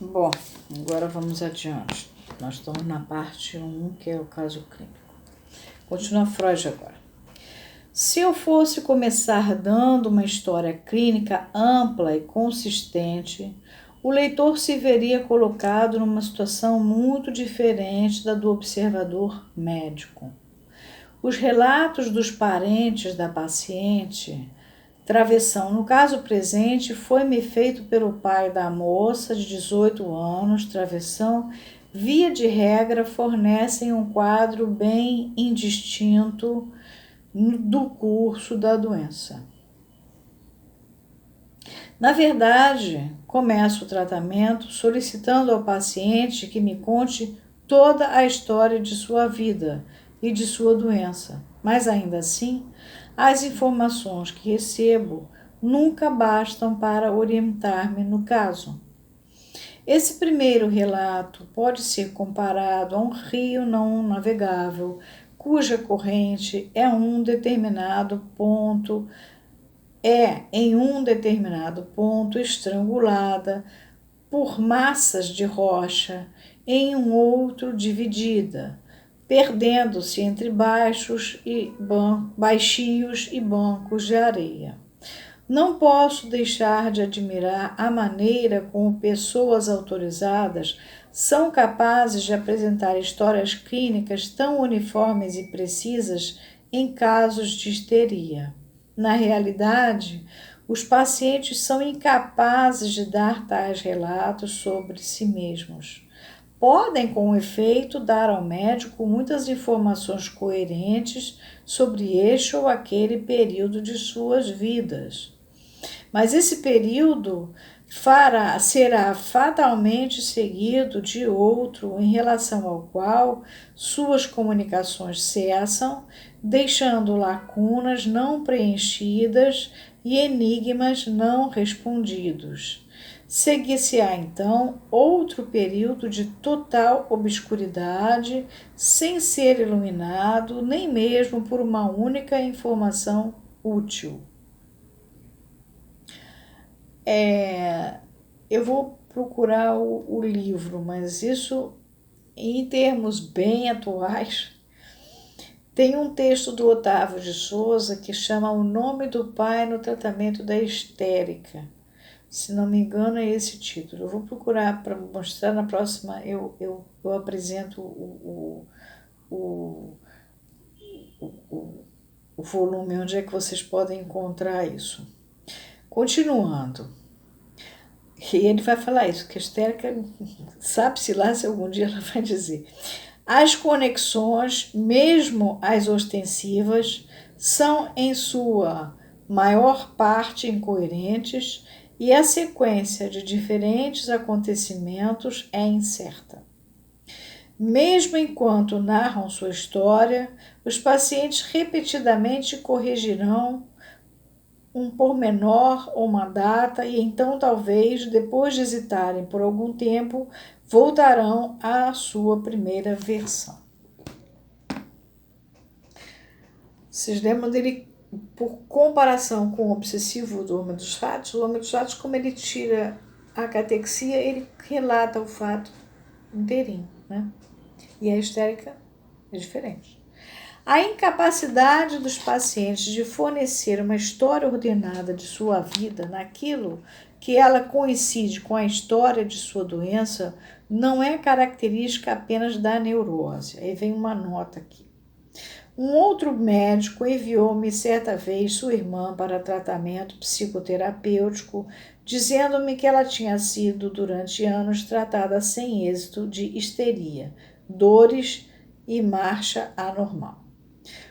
Bom, agora vamos adiante. Nós estamos na parte 1, que é o caso clínico. Continua Freud agora. Se eu fosse começar dando uma história clínica ampla e consistente, o leitor se veria colocado numa situação muito diferente da do observador médico. Os relatos dos parentes da paciente, travessão, no caso presente, foi-me feito pelo pai da moça de 18 anos, travessão, via de regra, fornecem um quadro bem indistinto do curso da doença. Na verdade, começo o tratamento solicitando ao paciente que me conte toda a história de sua vida e de sua doença, mas ainda assim, as informações que recebo nunca bastam para orientar-me no caso. Esse primeiro relato pode ser comparado a um rio não navegável, cuja corrente em um determinado ponto estrangulada por massas de rocha, em um outro dividida, perdendo-se entre baixios e bancos de areia. Não posso deixar de admirar a maneira como pessoas autorizadas são capazes de apresentar histórias clínicas tão uniformes e precisas em casos de histeria. Na realidade, os pacientes são incapazes de dar tais relatos sobre si mesmos. Podem, com efeito, dar ao médico muitas informações coerentes sobre este ou aquele período de suas vidas. Mas esse período será fatalmente seguido de outro em relação ao qual suas comunicações cessam, deixando lacunas não preenchidas e enigmas não respondidos. Seguir-se-á então outro período de total obscuridade, sem ser iluminado nem mesmo por uma única informação útil. Eu vou procurar o livro, mas isso, em termos bem atuais, tem um texto do Otávio de Souza que chama O Nome do Pai no Tratamento da Histérica. Se não me engano, é esse título. Eu vou procurar para mostrar na próxima. Eu apresento o volume onde é que vocês podem encontrar isso. Continuando. E ele vai falar isso, que a histérica, sabe-se lá se algum dia ela vai dizer. As conexões, mesmo as ostensivas, são em sua maior parte incoerentes e a sequência de diferentes acontecimentos é incerta. Mesmo enquanto narram sua história, os pacientes repetidamente corrigirão um pormenor ou uma data e então talvez, depois de hesitarem por algum tempo, voltarão à sua primeira versão. Vocês lembram dele, por comparação com o obsessivo do Homem dos Fatos? O Homem dos Fatos, como ele tira a catexia, ele relata o fato inteirinho, né? E a histérica é diferente. A incapacidade dos pacientes de fornecer uma história ordenada de sua vida naquilo que ela coincide com a história de sua doença não é característica apenas da neurose. Aí vem uma nota aqui. Um outro médico enviou-me certa vez sua irmã para tratamento psicoterapêutico, dizendo-me que ela tinha sido durante anos tratada sem êxito de histeria, dores e marcha anormal.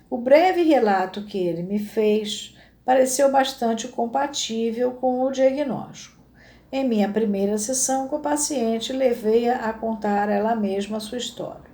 O breve relato que ele me fez pareceu bastante compatível com o diagnóstico. Em minha primeira sessão com o paciente, levei-a a contar ela mesma a sua história.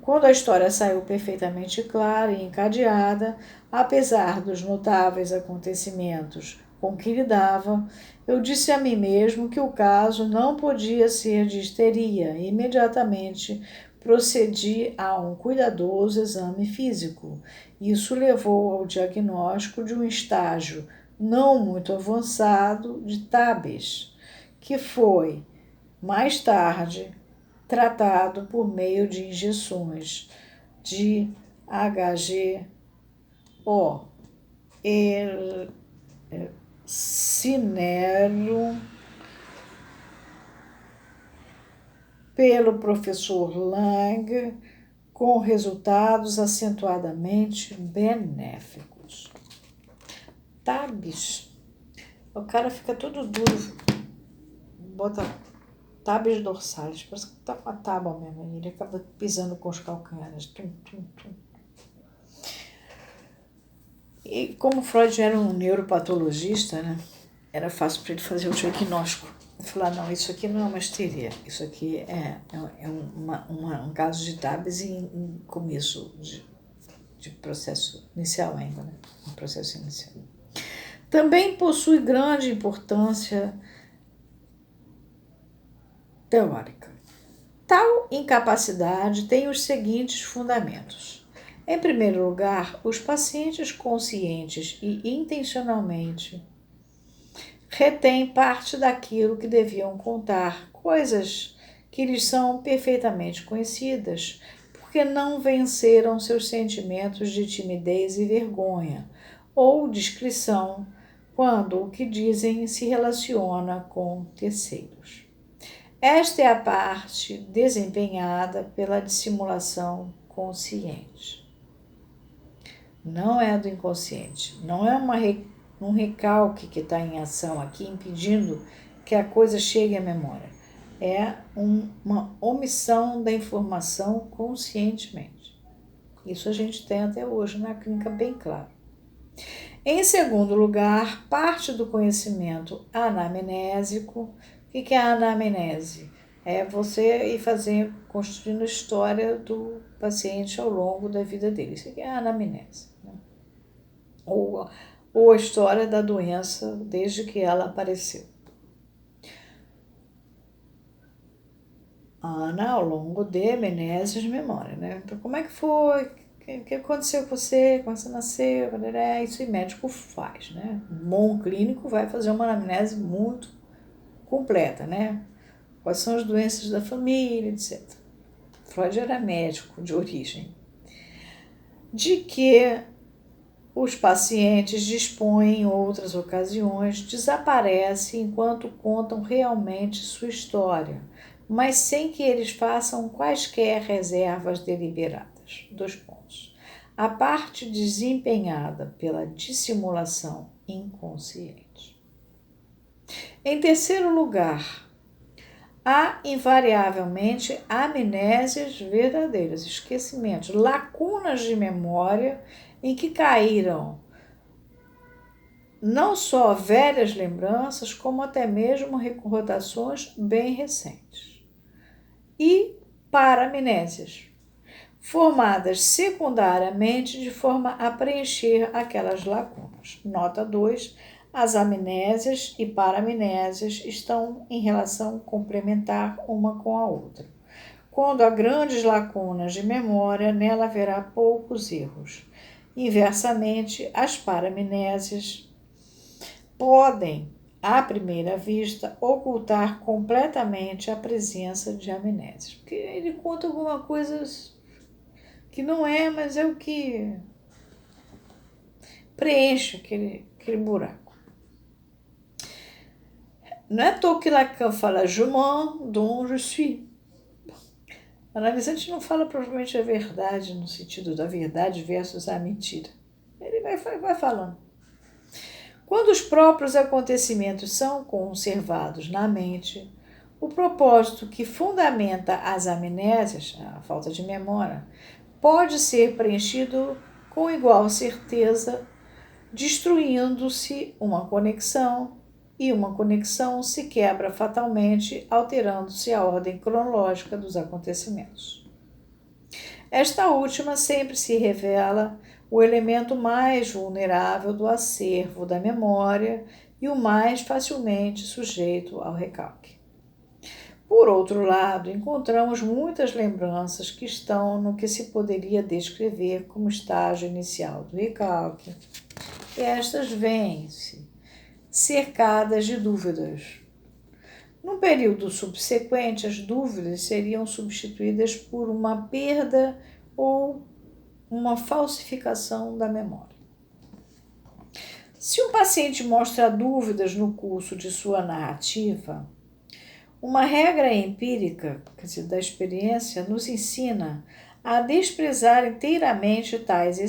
Quando a história saiu perfeitamente clara e encadeada, apesar dos notáveis acontecimentos com que lidava, eu disse a mim mesmo que o caso não podia ser de histeria e imediatamente procedi a um cuidadoso exame físico. Isso levou ao diagnóstico de um estágio não muito avançado de Tabes, que foi mais tarde tratado por meio de injeções de HGO, Cinerum, pelo professor Lang, com resultados acentuadamente benéficos. Tabs. O cara fica todo duro, bota tabs dorsais, parece que tá com a tábua mesmo, ele acaba pisando com os calcanhares. Tum, tum, tum. E como Freud era um neuropatologista, né, era fácil para ele fazer o diagnóstico. Ele falou, não, isso aqui não é uma histeria, isso aqui é um caso de tabs em começo de processo inicial ainda, né? Um processo inicial. Também possui grande importância teórica. Tal incapacidade tem os seguintes fundamentos. Em primeiro lugar, os pacientes conscientes e intencionalmente retêm parte daquilo que deviam contar, coisas que lhes são perfeitamente conhecidas, porque não venceram seus sentimentos de timidez e vergonha, ou discrição, quando o que dizem se relaciona com terceiros. Esta é a parte desempenhada pela dissimulação consciente. Não é do inconsciente, não é um recalque que está em ação aqui, impedindo que a coisa chegue à memória. É uma omissão da informação conscientemente. Isso a gente tem até hoje na clínica bem claro. Em segundo lugar, parte do conhecimento anamnésico. O que é a anamnese? É você ir construindo a história do paciente ao longo da vida dele. Isso aqui é a anamnese, né? Ou a história da doença desde que ela apareceu. Ana, ao longo de amnésias de memória, né? Então, como é que foi? O que aconteceu com você? Quando você nasceu? Isso o médico faz, né? Um bom clínico vai fazer uma anamnese muito completa, né? Quais são as doenças da família, etc. Freud era médico de origem. De que os pacientes dispõem em outras ocasiões, desaparecem enquanto contam realmente sua história, mas sem que eles façam quaisquer reservas deliberadas. 2 pontos. A parte desempenhada pela dissimulação inconsciente. Em terceiro lugar, há invariavelmente amnésias verdadeiras, esquecimentos, lacunas de memória em que caíram não só velhas lembranças, como até mesmo recordações bem recentes. E paramnésias, formadas secundariamente de forma a preencher aquelas lacunas. Nota 2. As amnésias e paramnésias estão em relação complementar uma com a outra. Quando há grandes lacunas de memória, nela haverá poucos erros. Inversamente, as paramnésias podem, à primeira vista, ocultar completamente a presença de amnésias. Porque ele conta alguma coisa que não é, mas é o que preenche aquele buraco. Não é à toa que Lacan fala je mens dont je suis. O analisante não fala provavelmente a verdade no sentido da verdade versus a mentira. Ele vai falando. Quando os próprios acontecimentos são conservados na mente, o propósito que fundamenta as amnésias, a falta de memória, pode ser preenchido com igual certeza, destruindo-se uma conexão, e uma conexão se quebra fatalmente, alterando-se a ordem cronológica dos acontecimentos. Esta última sempre se revela o elemento mais vulnerável do acervo da memória e o mais facilmente sujeito ao recalque. Por outro lado, encontramos muitas lembranças que estão no que se poderia descrever como estágio inicial do recalque. E estas vêm-se cercadas de dúvidas. No período subsequente, as dúvidas seriam substituídas por uma perda ou uma falsificação da memória. Se um paciente mostra dúvidas no curso de sua narrativa, uma regra empírica, quer dizer, da experiência, nos ensina a desprezar inteiramente tais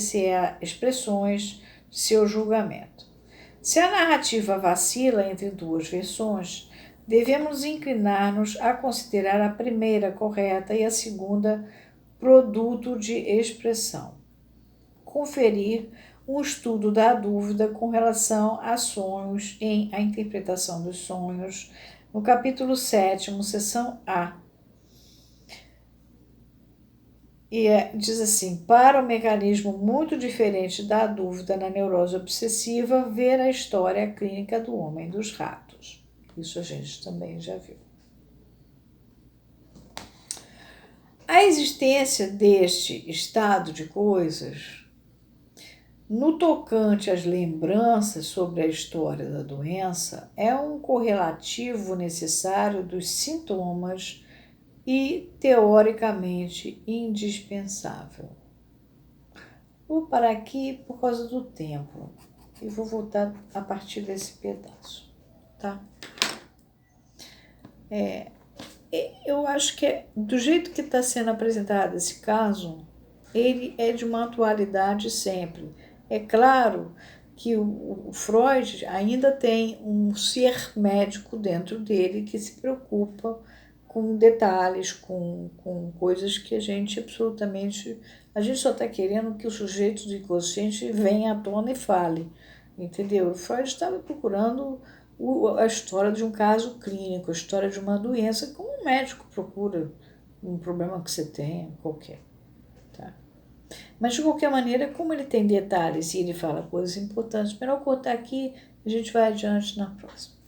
expressões de seu julgamento. Se a narrativa vacila entre duas versões, devemos inclinar-nos a considerar a primeira correta e a segunda produto de expressão. Conferir um estudo da dúvida com relação a sonhos em A Interpretação dos Sonhos, no capítulo 7º, seção A. E diz assim: para um mecanismo muito diferente da dúvida na neurose obsessiva, ver a história clínica do homem dos ratos. Isso a gente também já viu. A existência deste estado de coisas, no tocante às lembranças sobre a história da doença, é um correlativo necessário dos sintomas e, teoricamente, indispensável. Vou parar aqui por causa do tempo e vou voltar a partir desse pedaço, tá? Eu acho que do jeito que está sendo apresentado esse caso, ele é de uma atualidade sempre. É claro que o Freud ainda tem um ser médico dentro dele que se preocupa com detalhes, com coisas que a gente absolutamente... A gente só está querendo que o sujeito do inconsciente venha à tona e fale, entendeu? O Freud estava procurando a história de um caso clínico, a história de uma doença, como um médico procura um problema que você tenha, qualquer. Tá? Mas, de qualquer maneira, como ele tem detalhes e ele fala coisas importantes, melhor cortar aqui, a gente vai adiante na próxima.